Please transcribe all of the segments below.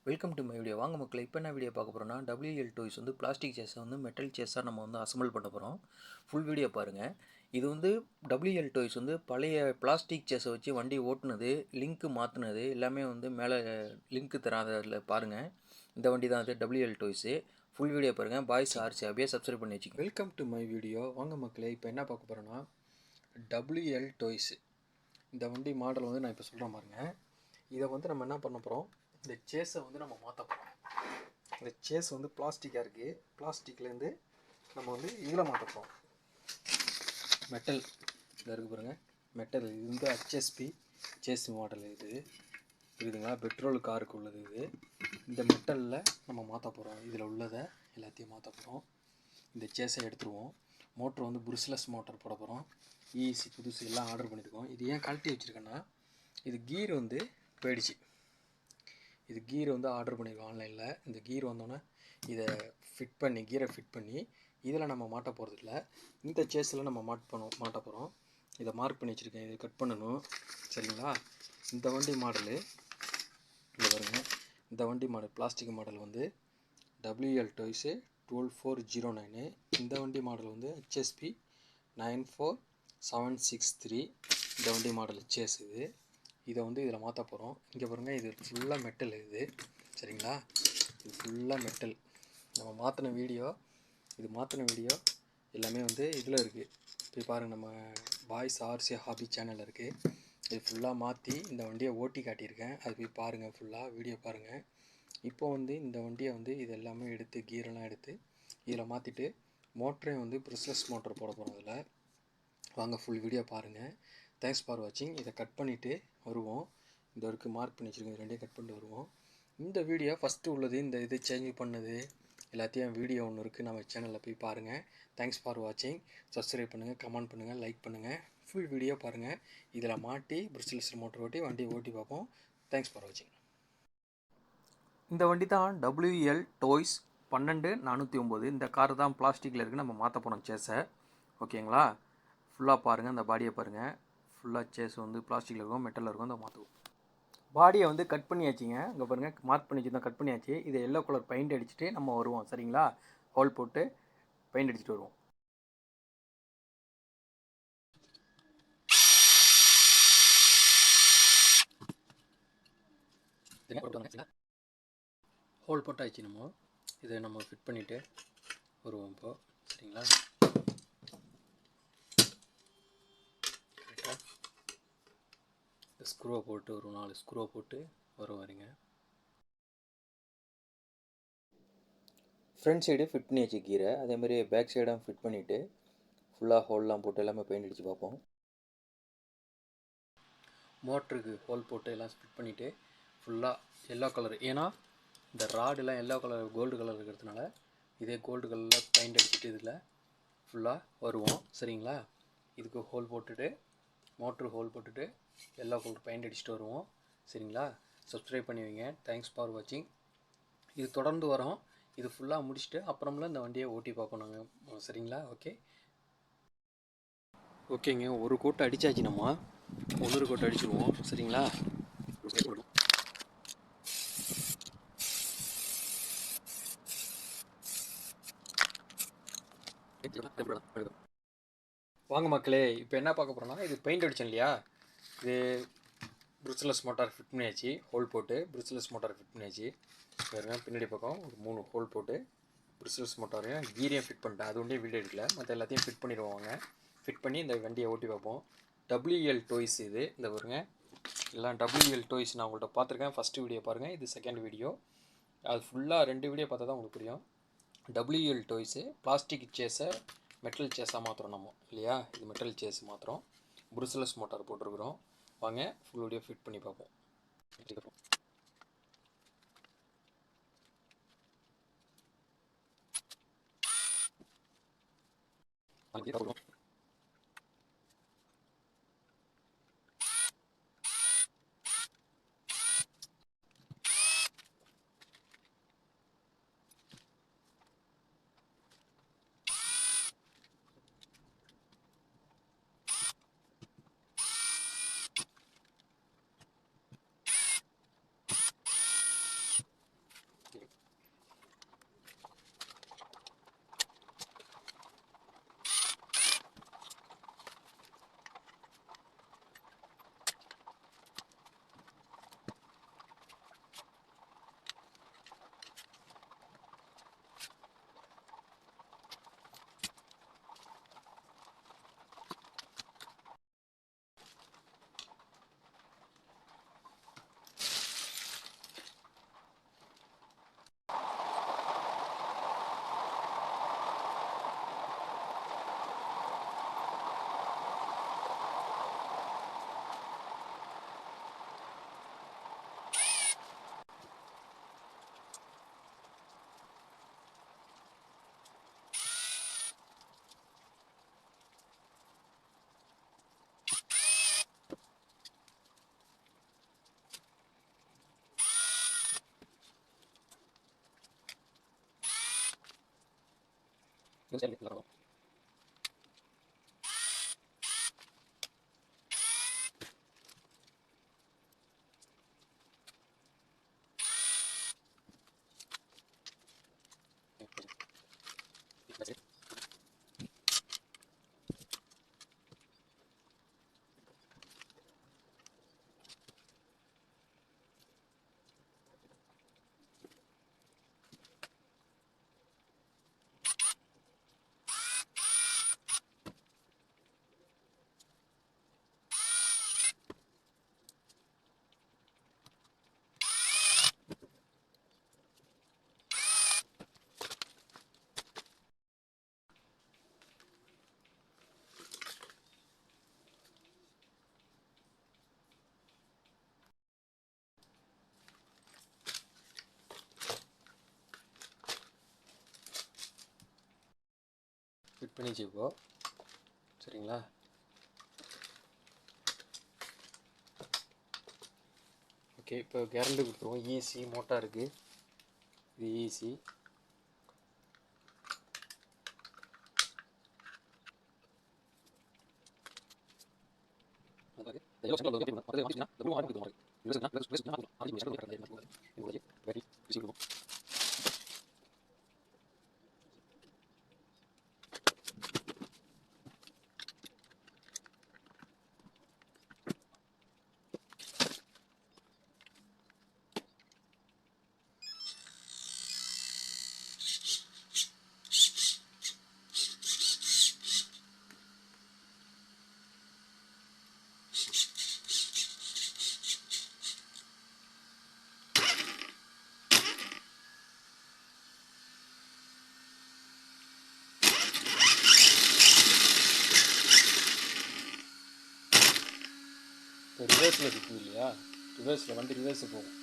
Welcome to my video. வாங்க மக்களே, இப்போ என்ன வீடியோ பார்க்க போகிறோம்னா WL டாய்ஸ் வந்து பிளாஸ்டிக் சேஸை வந்து மெட்டல் சேஸாக நம்ம வந்து அசம்பிள் பண்ண போகிறோம். ஃபுல் வீடியோ பாருங்கள். இது வந்து WL டாய்ஸ் வந்து பழைய பிளாஸ்டிக் சேஸை வச்சு வண்டி ஓட்டுனது, லிங்க்கு மாற்றினது எல்லாமே வந்து மேலே லிங்க்கு தராதில் பாருங்கள். இந்த வண்டி தான் அது WL டாய்ஸு. ஃபுல் வீடியோ பாருங்கள். பாய்ஸ் ஆர்சி அப்படியே சப்ஸ்கிரைப் பண்ணி வச்சுக்கோங்க. Welcome to my video. வாங்க மக்களே, இப்போ என்ன பார்க்க போகிறோன்னா WL டாய்ஸு இந்த வண்டி மாடல் வந்து நான் இப்போ சொல்கிறேன் பாருங்கள். இதை வந்து நம்ம என்ன பண்ண போகிறோம், இந்த சேஸை வந்து நம்ம மாற்ற போகிறோம். இந்த சேஸ் வந்து பிளாஸ்டிக்காக இருக்குது. பிளாஸ்டிக்லேருந்து நம்ம வந்து இதில் மாற்ற போகிறோம். மெட்டல் இதில் இருக்குது பாருங்கள். மெட்டல் இது வந்து HSP சேஸ் மாடல். இது புரியுதுங்களா? பெட்ரோல் காருக்கு உள்ளது. இது இந்த மெட்டலில் நம்ம மாற்ற போகிறோம். இதில் உள்ளதை எல்லாத்தையும் மாற்ற போகிறோம். இந்த சேஸை எடுத்துருவோம். மோட்ரு வந்து புருஸ்லெஸ் மோட்டர் போட போகிறோம். ESC புதுசு எல்லாம் ஆர்டர் பண்ணியிருக்கோம். இது ஏன் கழட்டி வச்சுருக்கேன்னா, இது கீர் வந்து போயிடுச்சு. இது கீர் வந்து ஆர்டர் பண்ணியிருக்கோம் ஆன்லைனில். இந்த கீர் வந்தோன்னே இதை கீரை ஃபிட் பண்ணி இதில் நம்ம மாட்ட போகிறதில்ல, இந்த சேஸில் நம்ம மாட்ட போகிறோம். இதை மார்க் பண்ணி வச்சுருக்கேன். இதை கட் பண்ணணும். சரிங்களா? இந்த வண்டி மாடலு இங்கே பாருங்கள். இந்த வண்டி மாடல் பிளாஸ்டிக் மாடல் வந்து WL டாய்ஸு 12409. இந்த வண்டி மாடல் வந்து HSP 94763. இந்த வண்டி மாடல் சேஸ் இது. இதை வந்து இதில் மாற்ற போகிறோம். இங்கே பாருங்கள், இது ஃபுல்லாக மெட்டல். இது சரிங்களா? இது ஃபுல்லாக மெட்டல். நம்ம மாற்றின வீடியோ எல்லாமே வந்து இதில் இருக்குது. போய் பாருங்கள், நம்ம பாய்ஸ் ஆர்சி ஹாபி சேனலில் இருக்குது. இது ஃபுல்லாக மாற்றி இந்த வண்டியை ஓட்டி காட்டியிருக்கேன். அது போய் பாருங்கள், ஃபுல்லாக வீடியோ பாருங்கள். இப்போ வந்து இந்த வண்டியை வந்து இது எல்லாமே எடுத்து கீரெல்லாம் எடுத்து இதில் மாற்றிட்டு மோட்டரையும் வந்து ப்ரெஸ்லெஸ் மோட்டர் போட போகிறோம். அதில் வாங்க ஃபுல் வீடியோ பாருங்கள். தேங்க்ஸ் ஃபார் வாட்சிங். இதை கட் பண்ணிவிட்டு வருவோம். இந்த வரைக்கு மார்க் பண்ணி வச்சுருக்கோம். ரெண்டையும் கட் பண்ணிட்டு வருவோம். இந்த வீடியோ ஃபஸ்ட்டு உள்ளது, இந்த இது சேஞ்ச் பண்ணது எல்லாத்தையும் வீடியோ ஒன்று இருக்குது. நம்ம சேனலில் போய் பாருங்கள். தேங்க்ஸ் ஃபார் வாட்சிங். சப்ஸ்கிரைப் பண்ணுங்கள், கமெண்ட் பண்ணுங்கள், லைக் பண்ணுங்கள். ஃபுல் வீடியோ பாருங்கள். இதில் மாட்டி புருஸ்லெஸ் மோட்டர் ஓட்டி வண்டியை ஓட்டி பார்ப்போம். தேங்க்ஸ் ஃபார் வாட்சிங். இந்த வண்டி தான் WL டாய்ஸ் 12409. இந்த கார் தான் பிளாஸ்டிக்கில் இருக்குது. நம்ம மாற்ற போகிறோம் சேஸை. ஓகேங்களா? ஃபுல்லாக பாருங்கள். அந்த பாடியை பாருங்கள். ஃபுல்லாக சேஸ் வந்து பிளாஸ்டிக்கில் இருக்கும், மெட்டலில் இருக்கும். அந்த மாற்றுவோம். பாடியை வந்து கட் பண்ணியாச்சுங்க. இங்கே பாருங்கள், மார்க் பண்ணி வச்சு தான் கட் பண்ணியாச்சு. இதை எல்லோ கலர் பெயிண்ட் அடிச்சுட்டு நம்ம வருவோம். சரிங்களா? ஹோல் போட்டு பெயிண்ட் அடிச்சுட்டு வருவோம். ஹோல் போட்டாச்சு. நம்ம இதை நம்ம ஃபிட் பண்ணிவிட்டு வருவோம் இப்போது. சரிங்களா? ஸ்க்ரூவை போட்டு ஒரு 4 ஸ்க்ரூவை போட்டு வரீங்க. ஃப்ரண்ட் சைடு ஃபிட் பண்ணி வச்சு கீரை, அதேமாதிரி பேக் சைடும் ஃபிட் பண்ணிவிட்டு ஃபுல்லாக ஹோல்லாம் போட்டு எல்லாமே பெயிண்ட் அடித்து பார்ப்போம். மோட்டருக்கு ஹோல் போட்டு எல்லாம் ஃபிட் பண்ணிவிட்டு ஃபுல்லாக எல்லோ கலர், ஏன்னா இந்த ராடெல்லாம் எல்லோ கலர் கோல்டு கலர் இருக்கிறதுனால இதே கோல்டு கலரில் பெயிண்ட் அடிச்சுட்டு இதில் ஃபுல்லாக வருவோம். சரிங்களா? இதுக்கு ஹோல் போட்டுட்டு மோட்ரு ஹோல் போட்டுட்டு எல்லோ கலர் பெயிண்ட் அடிச்சுட்டு வருவோம். சரிங்களா? சப்ஸ்கிரைப் பண்ணி வைங்க. தேங்க்ஸ் ஃபார் வாட்சிங். இது தொடர்ந்து வரோம். இது ஃபுல்லாக முடிச்சுட்டு அப்புறம்லாம் இந்த வண்டியை ஓட்டி பார்ப்போம் நாங்கள். சரிங்களா? ஓகேங்க. ஒரு கோட்டை அடித்தாச்சு. நம்ம ஒவ்வொரு கோட்டை அடிச்சுடுவோம். சரிங்களா? வாங்க மக்களே, இப்போ என்ன பார்க்க போகிறோன்னா, இது பெயிண்ட் அடித்தோம் இல்லையா? இது புருஸ்லெஸ் மோட்டார் ஃபிட் பண்ணியாச்சு. ஹோல் போட்டு புருஸ்லெஸ் மோட்டார் ஃபிட் பண்ணியாச்சு. பாருங்க, பின்னாடி பக்கம் ஒரு 3 ஹோல் போட்டு புருஸ்லெஸ் மோட்டாரையும் கீரையும் ஃபிட் பண்ணிட்டேன். அது ஒன்றே வீடியோ எடுக்கல, மற்ற எல்லாத்தையும் ஃபிட் பண்ணிடுவாங்க. ஃபிட் பண்ணி இந்த வண்டியை ஓட்டி பார்ப்போம். WL டாய்ஸ் இது. இந்த பாருங்க, எல்லாம் WL டாய்ஸ் நான் உங்கள்கிட்ட பார்த்துருக்கேன். ஃபஸ்ட்டு வீடியோ பாருங்கள், இது செகண்ட் வீடியோ. அது ஃபுல்லாக 2 வீடியோ பார்த்தா தான் உங்களுக்கு புரியும். WL டாய்ஸு பிளாஸ்டிக் சேஸை மெட்டல் சேஸாக மாற்றுறோம் நம்ம இல்லையா? இது மெட்டல் சேஸ் மாற்றுறோம். புருஸ்லெஸ் மோட்டார் போட்டிருக்கிறோம். வாங்க ஃபுல் வீடியோ ஃபிட் பண்ணி பார்ப்போம். ஃபிட் பண்ணி வச்சுக்கோ. சரிங்களா? ஓகே, இப்போ கேரண்டி கொடுத்துருவோம். ஈசி மோட்டாருக்கு இது ஈசி. இப்போ ரிவர்ஸில் இருக்குது இல்லையா, ரிவர்ஸில் வண்டி ரிவர்ஸு போகும்.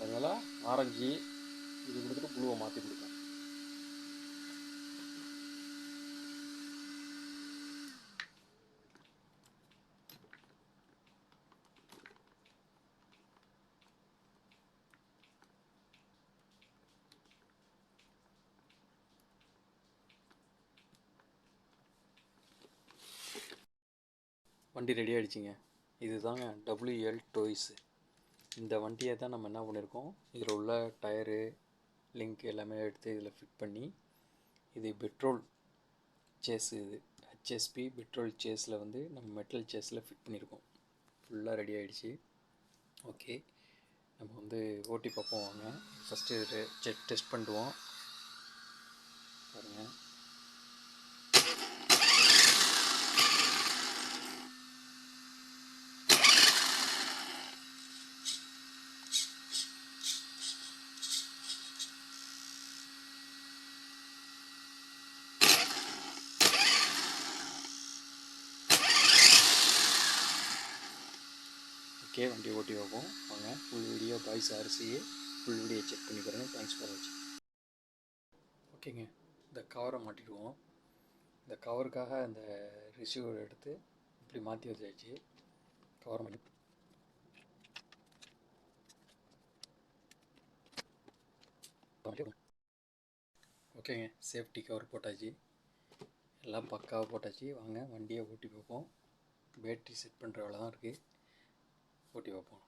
அதனால் ஆரஞ்சு இது கொடுத்துட்டு ப்ளூவை மாற்றி கொடுப்போம். வண்டி ரெடி ஆகிடுச்சிங்க. இதுதாங்க டபிள்யூஎல் டோய்ஸு. இந்த வண்டியை தான் நம்ம என்ன பண்ணியிருக்கோம், இதில் உள்ள டயரு லிங்க் எல்லாமே எடுத்து இதில் ஃபிட் பண்ணி, இது பெட்ரோல் சேஸு, இது ஹெச்எஸ்பி பெட்ரோல் சேஸில் வந்து நம்ம மெட்டல் சேஸில் ஃபிட் பண்ணியிருக்கோம். ஃபுல்லாக ரெடி ஆகிடுச்சு. ஓகே, நம்ம வந்து ஓட்டி பார்ப்போம் வாங்க. ஃபஸ்ட்டு டெஸ்ட் பண்ணுவோம் பாருங்கள். ஓகே, வண்டி ஓட்டி வைப்போம் வாங்க. Full video boys RCA full video check பண்ணி பாருங்கள். தேங்க்ஸ் ஃபார் வாட்சிங். ஓகேங்க, இந்த கவரை மாட்டிடுவோம். இந்த கவருக்காக இந்த ரிசீவர் எடுத்து இப்படி மாற்றி வச்சாச்சு. கவரை மாட்டி ஓகேங்க, சேஃப்டி கவர் போட்டாச்சு, எல்லாம் பக்காவாக போட்டாச்சு. வாங்க வண்டியை ஓட்டி பார்ப்போம். பேட்ரி செட் பண்ணுற வேலை தான் இருக்குது, ஓட்டி பார்ப்போம்.